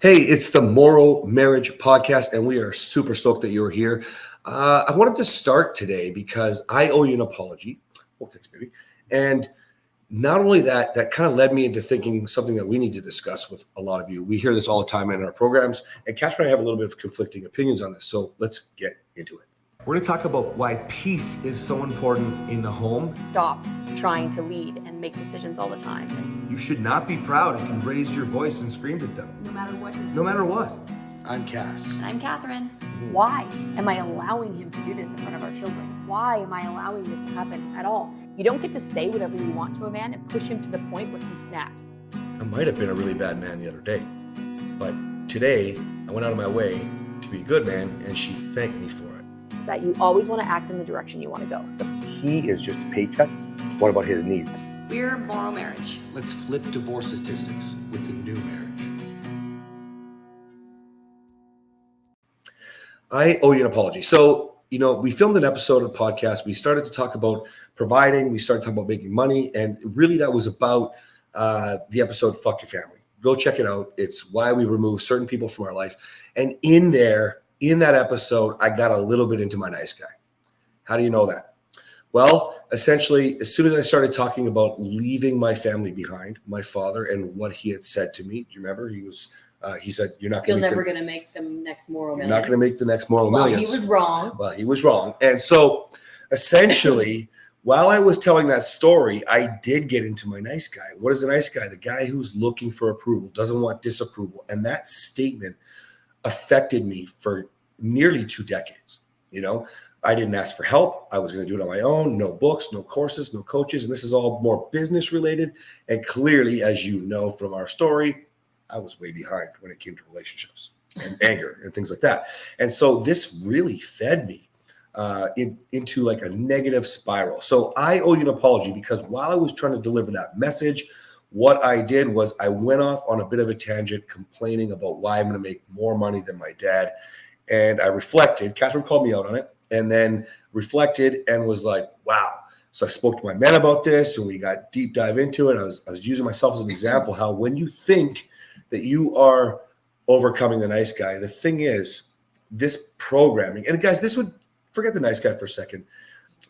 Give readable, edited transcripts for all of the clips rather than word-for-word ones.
Hey, it's the MorrowMarriage podcast, and we are super stoked that you're here. I wanted to start today because I owe you an apology. Well, thanks, baby. And not only that, that kind of led me into thinking something that we need to discuss with a lot of you. We hear this all the time in our programs, and Kathryn and I have a little bit of conflicting opinions on this. So let's get into it. We're going to talk about why peace is so important in the home. Stop trying to lead and make decisions all the time. You should not be proud if you raised your voice and screamed at them. No matter what. No matter what. I'm Cass. And I'm Kathryn. Why am I allowing him to do this in front of our children? Why am I allowing this to happen at all? You don't get to say whatever you want to a man and push him to the point where he snaps. I might have been a really bad man the other day, but today I went out of my way to be a good man, and she thanked me for it. Is that you always want to act in the direction you want to go. So He is just a paycheck. What about his needs? we're MorrowMarriage. Let's flip divorce statistics with the new marriage. I owe you an apology. So, we filmed an episode of the podcast. We started to talk about providing. We started talking about making money. And really that was about the episode, Fuck Your Family. Go check it out. It's why we remove certain people from our life. And in that episode, I got a little bit into my nice guy. How do you know that? Well, essentially, as soon as I started talking about leaving my family behind, my father and what he had said to me, do you remember? He said, "You're not going to make the next Morrow You're Millions. not going to make the next Morrow Millions." He was wrong. Well, he was wrong. And so essentially, while I was telling that story, I did get into my nice guy. What is a nice guy? The guy who's looking for approval, doesn't want disapproval. And that statement affected me for nearly 2 decades. I didn't ask for help. I was going to do it on my own. No books, no courses, no coaches. And this is all more business related. And clearly, as you know from our story, I was way behind when it came to relationships and anger and things like that. And so this really fed me into like a negative spiral. So I owe you an apology because while I was trying to deliver that message, what I did was I went off on a bit of a tangent complaining about why I'm going to make more money than my dad. And I reflected. Kathryn called me out on it and then reflected and was like, wow. So I spoke to my men about this and we got deep dive into it. I was using myself as an example, how when you think that you are overcoming the nice guy, the thing is this programming, and guys, this would forget the nice guy for a second.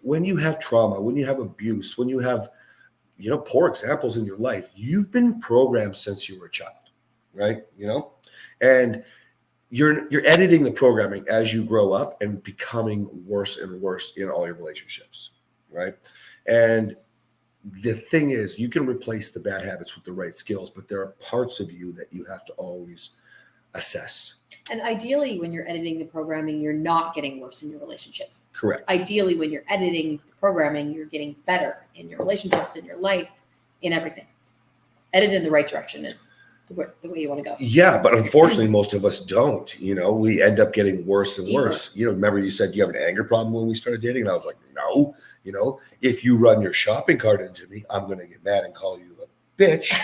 When you have trauma, when you have abuse, when you have, poor examples in your life, you've been programmed since you were a child, right? And you're editing the programming as you grow up and becoming worse and worse in all your relationships, right? And the thing is, you can replace the bad habits with the right skills, but there are parts of you that you have to always assess. And ideally, when you're editing the programming, you're not getting worse in your relationships. Correct. Ideally, when you're editing the programming, you're getting better in your relationships, in your life, in everything. Edit in the right direction is the way you want to go. Yeah, but unfortunately, most of us don't. We end up getting worse and worse. Remember you said you have an anger problem when we started dating? And I was like, no. If you run your shopping cart into me, I'm going to get mad and call you a bitch.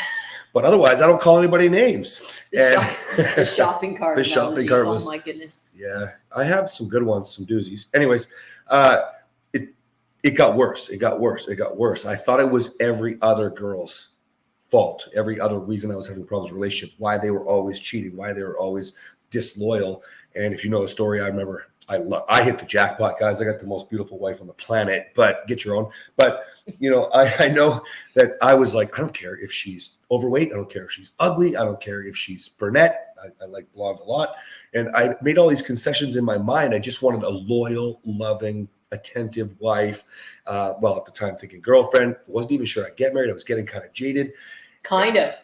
But otherwise, I don't call anybody names. The shopping cart. The shopping cart was. Oh my goodness. Yeah, I have some good ones, some doozies. Anyways, it got worse. It got worse. It got worse. I thought it was every other girl's fault. Every other reason I was having problems with relationships, why they were always cheating, why they were always disloyal. And if you know the story, I remember I hit the jackpot, guys. I got the most beautiful wife on the planet, but get your own. But, I know that I was like, I don't care if she's overweight. I don't care if she's ugly. I don't care if she's brunette. I like blondes a lot. And I made all these concessions in my mind. I just wanted a loyal, loving, attentive wife. At the time thinking girlfriend. Wasn't even sure I'd get married. I was getting kind of jaded. Kind of.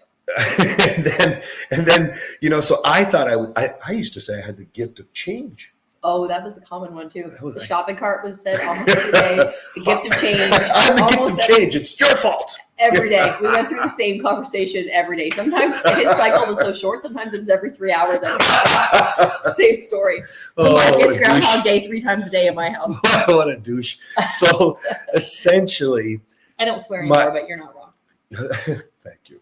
and then, so I thought I used to say I had the gift of change. Oh, that was a common one too. The shopping cart was said almost every day. The gift of change. I'm the gift of change. It's your fault. Every day. We went through the same conversation every day. Sometimes his cycle was so short. Sometimes it was every 3 hours. Same story. It's Groundhog Day 3 times a day in my house. What a douche. So essentially. I don't swear anymore, but you're not wrong. Thank you.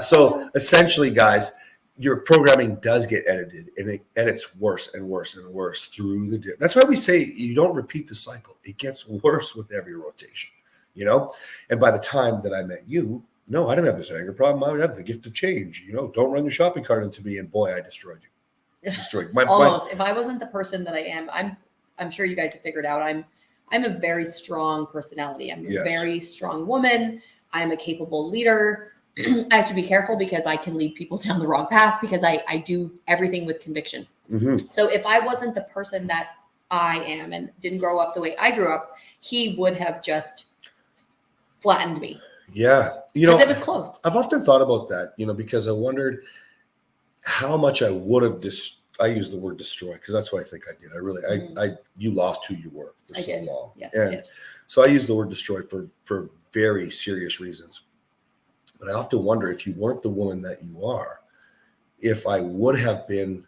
So essentially, guys, your programming does get edited and it edits worse and worse and worse through the day. That's why we say you don't repeat the cycle. It gets worse with every rotation, And by the time that I met you, No, I didn't have this anger problem. I have the gift of change. Don't run your shopping cart into me. And boy, I destroyed you. Destroyed my Almost. If I wasn't the person that I am, I'm sure you guys have figured out. I'm a very strong personality. I'm a very strong woman. I'm a capable leader. I have to be careful because I can lead people down the wrong path because I do everything with conviction. Mm-hmm. So if I wasn't the person that I am and didn't grow up the way I grew up, he would have just flattened me. Yeah. Because it was close. I've often thought about that, because I wondered how much I would have I use the word destroy because that's what I think I did. You lost who you were for so long. Yes, I did. So I use the word destroy for very serious reasons. But I often wonder if you weren't the woman that you are, if I would have been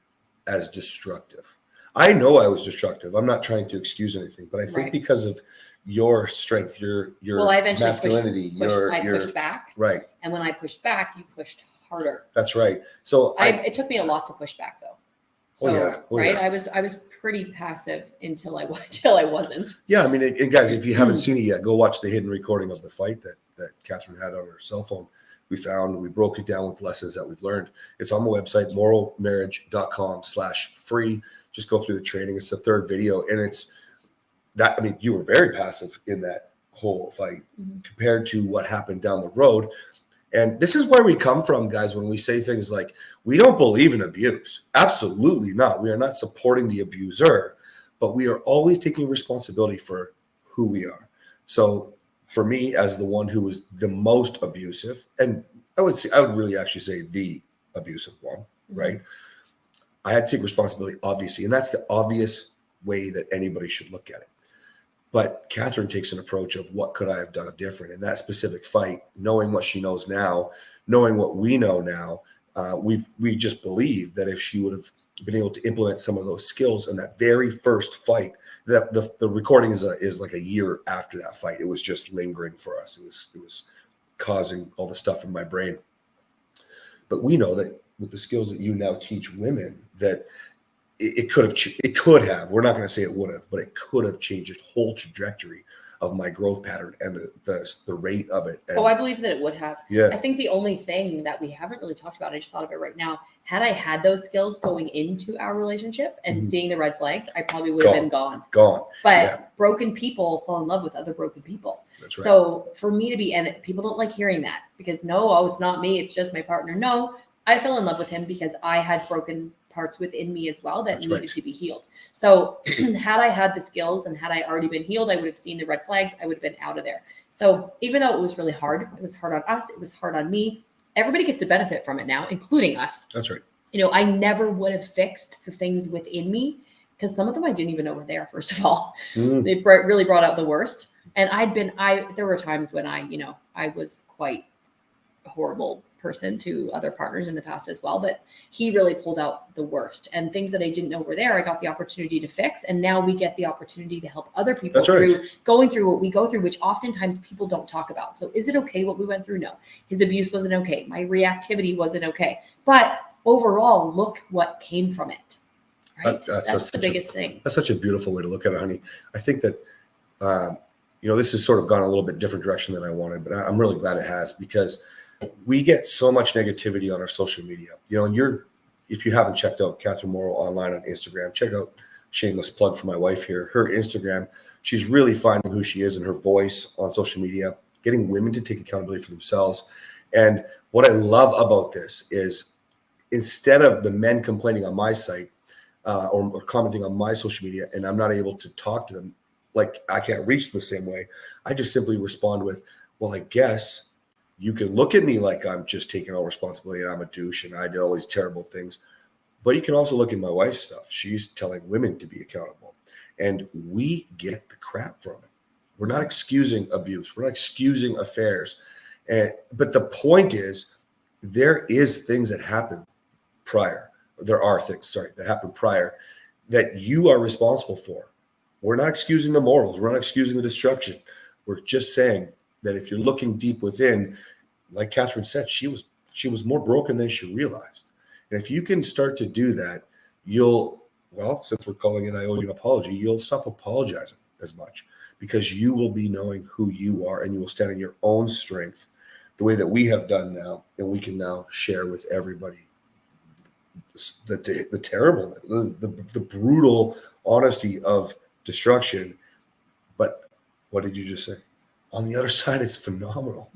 as destructive. I know I was destructive. I'm not trying to excuse anything, but I think because of your strength, your I eventually masculinity, pushed back. Right. And when I pushed back, you pushed harder. That's right. So it took me a lot to push back though. So, yeah. I was pretty passive until I wasn't. Yeah, I mean, and guys, if you haven't seen it yet, go watch the hidden recording of the fight that Kathryn had on her cell phone. We broke it down with lessons that we've learned. It's on my website, morrowmarriage.com/free. Just go through the training. It's the third video, and it's that. I mean, you were very passive in that whole fight compared to what happened down the road. And this is where we come from, guys, when we say things like, we don't believe in abuse. Absolutely not. We are not supporting the abuser, but we are always taking responsibility for who we are. So for me, as the one who was the most abusive, and I would really actually say the abusive one, right? I had to take responsibility, obviously, and that's the obvious way that anybody should look at it. But Kathryn takes an approach of what could I have done different in that specific fight, knowing what she knows now, knowing what we know now. We just believe that if she would have been able to implement some of those skills in that very first fight, that the recording is like a year after that fight. It was just lingering for us. It was causing all the stuff in my brain. But we know that with the skills that you now teach women, that it could have, we're not going to say it would have, but it could have changed the whole trajectory of my growth pattern and the rate of it. And, I believe that it would have. Yeah. I think the only thing that we haven't really talked about, I just thought of it right now, had I had those skills going into our relationship and seeing the red flags, I probably would have been gone. But broken people fall in love with other broken people. That's right. So for me to be, and people don't like hearing that because it's not me, it's just my partner. No, I fell in love with him because I had broken parts within me as well that needed to be healed. So had I had the skills and had I already been healed, I would have seen the red flags. I would have been out of there. So even though it was really hard, it was hard on us, it was hard on me. Everybody gets to benefit from it now, including us. That's right. I never would have fixed the things within me because some of them I didn't even know were there, first of all. They really brought out the worst. And there were times when I was quite a horrible person to other partners in the past as well, but he really pulled out the worst, and things that I didn't know were there, I got the opportunity to fix. And now we get the opportunity to help other people going through what we go through, which oftentimes people don't talk about. So is it okay what we went through? No, his abuse wasn't okay. My reactivity wasn't okay. But overall, look what came from it. Right? That's the biggest thing. That's such a beautiful way to look at it, honey. I think that, this has sort of gone a little bit different direction than I wanted, but I'm really glad it has, because we get so much negativity on our social media, and if you haven't checked out Kathryn Morrow online on Instagram, check out, shameless plug for my wife here, her Instagram. She's really finding who she is and her voice on social media, getting women to take accountability for themselves. And what I love about this is, instead of the men complaining on my site or commenting on my social media, and I'm not able to talk to them, like I can't reach them the same way, I just simply respond with, well, I guess you can look at me like I'm just taking all responsibility and I'm a douche and I did all these terrible things. But you can also look at my wife's stuff. She's telling women to be accountable. And we get the crap from it. We're not excusing abuse. We're not excusing affairs. But the point is, there is things that happen prior. There are things, that happen prior that you are responsible for. We're not excusing the morals. We're not excusing the destruction. We're just saying that if you're looking deep within, like Kathryn said, she was more broken than she realized. And if you can start to do that, since we're calling it I owe you an apology, you'll stop apologizing as much, because you will be knowing who you are and you will stand in your own strength the way that we have done now, and we can now share with everybody the terrible, the brutal honesty of destruction. But what did you just say? On the other side, it's phenomenal.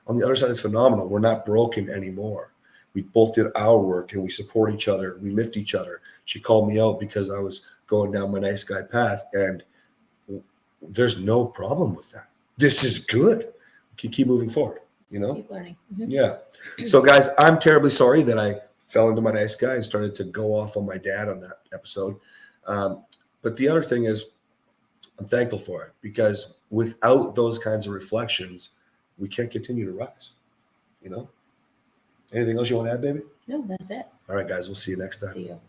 On the other side, it's phenomenal. We're not broken anymore. We both did our work, and we support each other. We lift each other. She called me out because I was going down my nice guy path, and there's no problem with that. This is good. We can keep moving forward, you know? Keep learning. Yeah. So, guys, I'm terribly sorry that I fell into my nice guy and started to go off on my dad on that episode. But the other thing is, I'm thankful for it, because without those kinds of reflections, we can't continue to rise, you know? Anything else you want to add, baby? No, that's it. All right, guys, we'll see you next time. See you.